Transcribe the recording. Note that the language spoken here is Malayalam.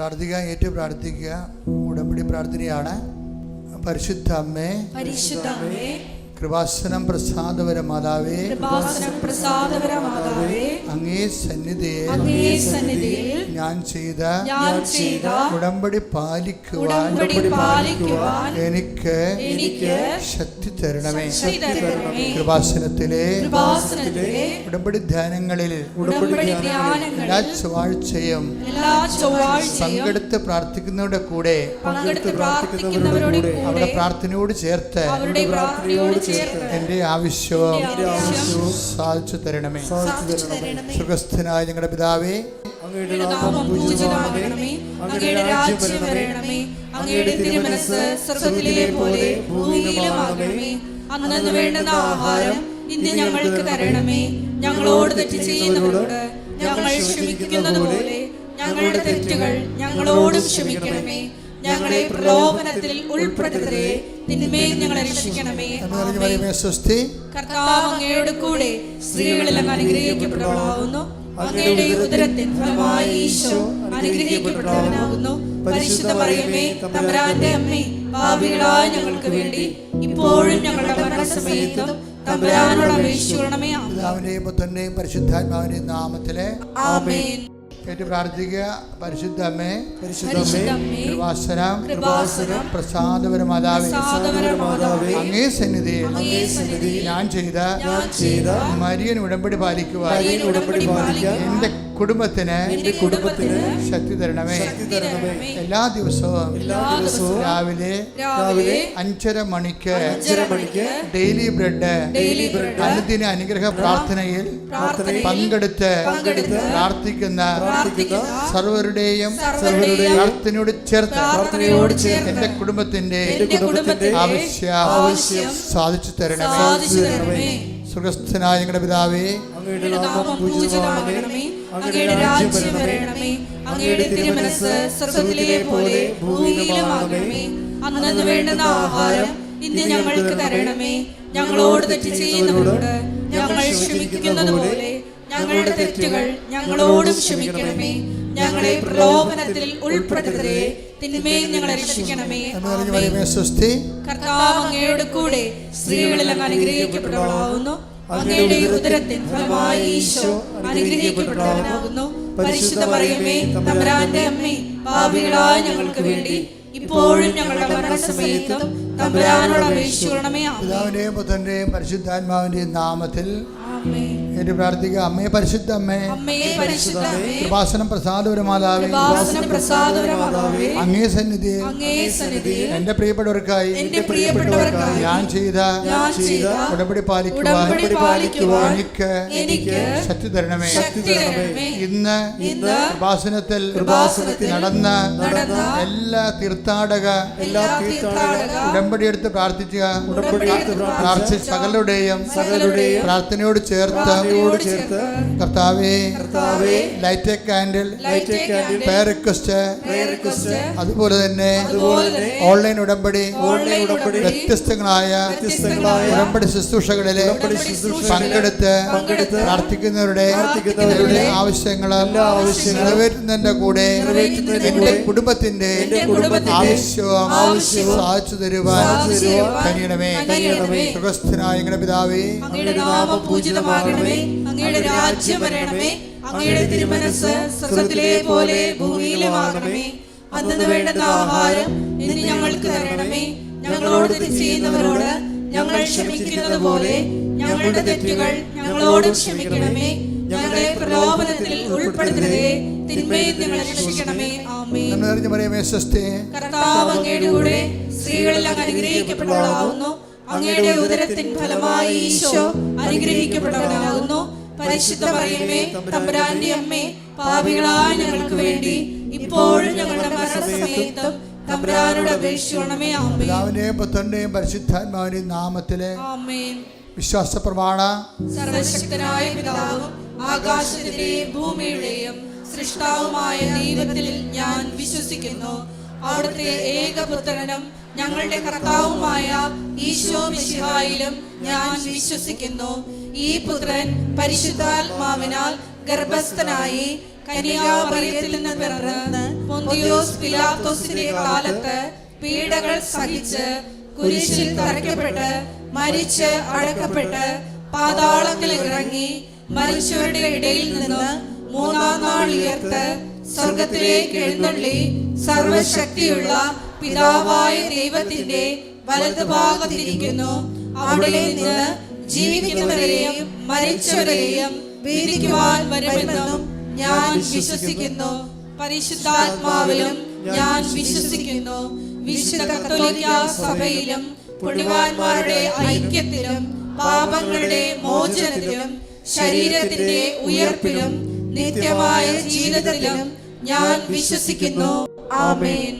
പ്രാർത്ഥിക്കുക, ഏറ്റു പ്രാർത്ഥിക്കുക. ഉടമ്പടി പ്രാർത്ഥനയാണ്. പരിശുദ്ധ അമ്മേ, കൃപാസനം പ്രസാദപര മാതാവേ, അങ്ങേ സന്നിധിയിൽ ഞാൻ ചെയ്ത ഉടമ്പടി പാലിക്കുവാൻ എനിക്ക് ശക്തി തരണമേ. കൃപാസനത്തിലെ ഉടമ്പടി ധ്യാനങ്ങളിൽ എല്ലാ ചൊവ്വാഴ്ചയും പങ്കെടുത്ത് പ്രാർത്ഥിക്കുന്നവരുടെ കൂടെ അവരുടെ പ്രാർത്ഥനയോട് ചേർത്ത് എന്റെ ആവശ്യവും സാധിച്ചു തരണമേ. സുഖസ്ഥനായ ഞങ്ങളുടെ പിതാവേ, അങ്ങയുടെ നാമം പൂജിതമാകണമേ. അങ്ങയുടെ രാജ്യം വരണമേ. അങ്ങയുടെ തിരുമനസ്സ് സ്വർഗ്ഗത്തിലെ പോലെ ഭൂമിയിലുമാകണമേ. അന്നന്ന് വേണ്ടുന്ന ആഹാരം ഇന്ന് ഞങ്ങൾക്ക് തരണമേ. ഞങ്ങളോട് തെറ്റ് ചെയ്യുന്നവരോട് ഞങ്ങൾ ക്ഷമിക്കുന്നത് പോലെ ഞങ്ങളുടെ തെറ്റുകൾ ഞങ്ങളോടും ക്ഷമിക്കണമേ. ഞങ്ങളെ പ്രലോഭനത്തിൽ ഉൾപ്പെടുത്തരുതേ, തിന്മയിൽ ഞങ്ങളെ രക്ഷിക്കണമേ. കർത്താവ് അങ്ങയോട് കൂടെ സ്ത്രീകളിൽ അങ്ങ് അനുഗ്രഹിക്കപ്പെട്ടവളാകുന്നു. അങ്ങയുടെ ഉദരത്തിൻ ഫലമായി ഈശോ അനുഗ്രഹിക്കപ്പെട്ടവനാകുന്നു. പരിശുദ്ധ മറിയമേ, തമ്പുരാന്റെ അമ്മേ, പാപികളായ ഞങ്ങൾക്ക് വേണ്ടി ഇപ്പോഴും ഞങ്ങളുടെ മരണസമയത്തും തമ്പുരാനോട് അപേക്ഷിക്കണമേ. പിതാവിന്റെയും പുത്രന്റെയും പരിശുദ്ധാത്മാവിന്റെയും നാമത്തിലെ ആമേൻ. കേട്ട് പ്രാർത്ഥിക്കുക. പരിശുദ്ധ അമ്മേ, കൃപാസനം പ്രസാദപര മാതാവേ, അങ്ങേ സന്നിധിയിൽ ഞാൻ ചെയ്ത മരിയൻ ഉടമ്പടി പാലിക്കുവാൻ എന്റെ കുടുംബത്തിന് ശക്തി തരണമേ. എല്ലാ ദിവസവും രാവിലെ 5:30 മണിക്ക് ഡെയിലി ബ്രെഡ് അനുദിന അനുഗ്രഹ പ്രാർത്ഥനയിൽ പങ്കെടുത്ത് പ്രാർത്ഥിക്കുന്ന സർവരുടെയും പ്രാർത്ഥനയോട് ചേർത്ത് എന്റെ കുടുംബത്തിന്റെ ആവശ്യം സാധിച്ചു തരണമേ. സ്വർഗ്ഗസ്ഥനായ ഞങ്ങളുടെ പിതാവേ, അങ്ങയുടെ നാമം പൂജിതമാകണമേ. അങ്ങയുടെ രാജ്യം വരണമേ. അങ്ങയുടെ തിരുമനസ്സ് സ്വർഗ്ഗത്തിലെ പോലെ ഭൂമിയിലുമാകണമേ. അന്നന്ന് വേണ്ടുന്ന ആഹാരം ഇന്ന് ഞങ്ങൾക്ക് തരണമേ. ഞങ്ങളോട് തെറ്റ് ചെയ്യുന്നവരോട് ഞങ്ങൾ ക്ഷമിക്കുന്നത് പോലെ ഞങ്ങളുടെ തെറ്റുകൾ ഞങ്ങളോടും ക്ഷമിക്കണമേ. ഞങ്ങളെ പ്രലോഭനത്തിൽ ഉൾപ്പെടുത്തരുതേ, തിന്മയിൽ ഞങ്ങളെ രക്ഷിക്കണമേ. കർത്താവ് അങ്ങയോട് കൂടെ സ്ത്രീകളിൽ അങ്ങ് അനുഗ്രഹിക്കപ്പെട്ടവളാകുന്നു. അങ്ങയുടെ ഉദരത്തിൻ ഫലമായി ഈശോ അനുഗ്രഹിക്കപ്പെട്ടവനാകുന്നു. പരിശുദ്ധ മറിയമേ, തമ്പുരാന്റെ അമ്മേ, പാപികളായ ഞങ്ങൾക്ക് വേണ്ടി ഇപ്പോഴും ഞങ്ങളുടെ മരണസമയത്തും തമ്പുരാനോട് അപേക്ഷിക്കണമേ. പിതാവിന്റെയും പുത്രന്റെയും പരിശുദ്ധാത്മാവിന്റെയും നാമത്തിൽ പ്രാർത്ഥിക്കുക. അമ്മേ, പരിശുദ്ധ അമ്മേ, കൃപാസനം പ്രസാദപര മാതാവേ, അങ്ങേ സന്നിധിയിൽ എന്റെ പ്രിയപ്പെട്ടവർക്കായി ഞാൻ ചെയ്ത ഉടമ്പടി പാലിക്കുവാൻ എനിക്ക് ശക്തി തരണമേ. ഇന്ന് കൃപാസനത്തിൽ നടന്ന എല്ലാ തീർത്ഥാടക ഉടമ്പടി എടുത്ത് പ്രാർത്ഥിച്ച സകലരുടെയും പ്രാർത്ഥനയോട് ചേർത്ത് കർത്താവേ, light a candle prayer request, അതുപോലെ തന്നെ ഓൺലൈൻ ഉടമ്പടി വ്യത്യസ്തങ്ങളായ ഉടമ്പടി ശുശ്രൂഷകളിലെ പങ്കെടുത്ത് പ്രാർത്ഥിക്കുന്നവരുടെ ആവശ്യങ്ങൾ നിറവേറ്റുന്നതിന്റെ കൂടെ എന്റെ കുടുംബത്തിന്റെ ആവശ്യവും സാധിച്ചു തരുവാൻ കഴിയണമേ. സ്വർഗ്ഗസ്ഥനായ ഞങ്ങളുടെ പിതാവേ, അങ്ങയുടെ നാമം പൂജിതമാകണമേ. അങ്ങയുടെ രാജ്യം വരണമേ. അങ്ങയുടെ തിരുമനസ്സ് സ്വർഗ്ഗത്തിലെ പോലെ ഭൂമിയിലുമാകണമേ. അന്നന്ന് വേണ്ടുന്ന ആഹാരം ഇന്ന് ഞങ്ങൾക്ക് തരണമേ. ഞങ്ങളോട് തെറ്റ് ചെയ്യുന്നവരോട് ഞങ്ങൾ ക്ഷമിക്കുന്നത് പോലെ ഞങ്ങളുടെ തെറ്റുകൾ ഞങ്ങളോട് ക്ഷമിക്കണമേ. ഞങ്ങളെ പ്രലോഭനത്തിൽ ഉൾപ്പെടുത്തരുതേ, തിന്മയിൽ ഞങ്ങളെ രക്ഷിക്കണമേ. ആമേൻ. കർത്താവ് അങ്ങയുടെ കൂടെ സ്ത്രീകളിൽ അങ്ങ് അനുഗ്രഹിക്കപ്പെട്ടവളാകുന്നു. അങ്ങയുടെ ഉദരത്തിൻ ഫലമായി ഈശോ അനുഗ്രഹിക്കപ്പെട്ടവനാകുന്നു. പരിശുദ്ധ മറിയമേ, തമ്പുരാന്റെ അമ്മേ, പാപികളായ ഞങ്ങൾക്ക് വേണ്ടി ഇപ്പോഴും ഞങ്ങളുടെ മരണസമയത്തും തമ്പുരാനോട് അപേക്ഷിക്കണമേ. ആമേൻ. പിതാവിന്റെയും പുത്രന്റെയും പരിശുദ്ധാത്മാവിന്റെയും നാമത്തിലെ ആമേൻ. വിശ്വാസ പ്രമാണ. സർവശക്തനായ പിതാവും ആകാശത്തിന്റെയും ഭൂമിയുടെയും സൃഷ്ടാവുമായ ദൈവത്തിൽ ഞാൻ വിശ്വസിക്കുന്നു. അവിടുത്തെ ഏകപുത്രനും ഞങ്ങളുടെ കർത്താവുമായ ഈശോ മിശിഹായിലും ഞാൻ വിശ്വസിക്കുന്നു. ഈ പുത്രൻ പരിശുദ്ധാത്മാവിനാൽ ഗർഭസ്ഥനായി കന്യാമറിയത്തിൽ നിന്ന് പിറന്ന് പൊന്തിയോസ് പിലാത്തോസിന്റെ കാലത്ത് പീഡകൾ സഹിച്ച് കുരിശിൽ തറയ്ക്കപ്പെട്ട് മരിച്ച് അടക്കപ്പെട്ട് പാതാളത്തിൽ ഇറങ്ങി മരിച്ചവരുടെ ഇടയിൽ നിന്ന് മൂന്നാം നാൾ ഉയർത്ത് സ്വർഗത്തിലേക്ക് എഴുന്നള്ളി സർവശക്തിയുള്ള പിതാവായ ദൈവത്തിന്റെ വലതുഭാഗത്തിരിക്കുന്നു. അവിടെ നിന്ന് ജീവിക്കുന്നവരെയും മരിച്ചവരെയും വിധിക്കുവാൻ വരുമെന്നും ഞാൻ വിശ്വസിക്കുന്നു. പരിശുദ്ധാത്മാവിലും ഞാൻ വിശ്വസിക്കുന്നു. വിശുദ്ധ കത്തോലിക്ക സഭയിലും പുണ്യവാന്മാരുടെ ഐക്യത്തിലും പാപങ്ങളുടെ മോചനത്തിലും ശരീരത്തിന്റെ ഉയർപ്പിലും നിത്യമായ ജീവിതത്തിലും ഞാൻ വിശ്വസിക്കുന്നു. ആമേൻ.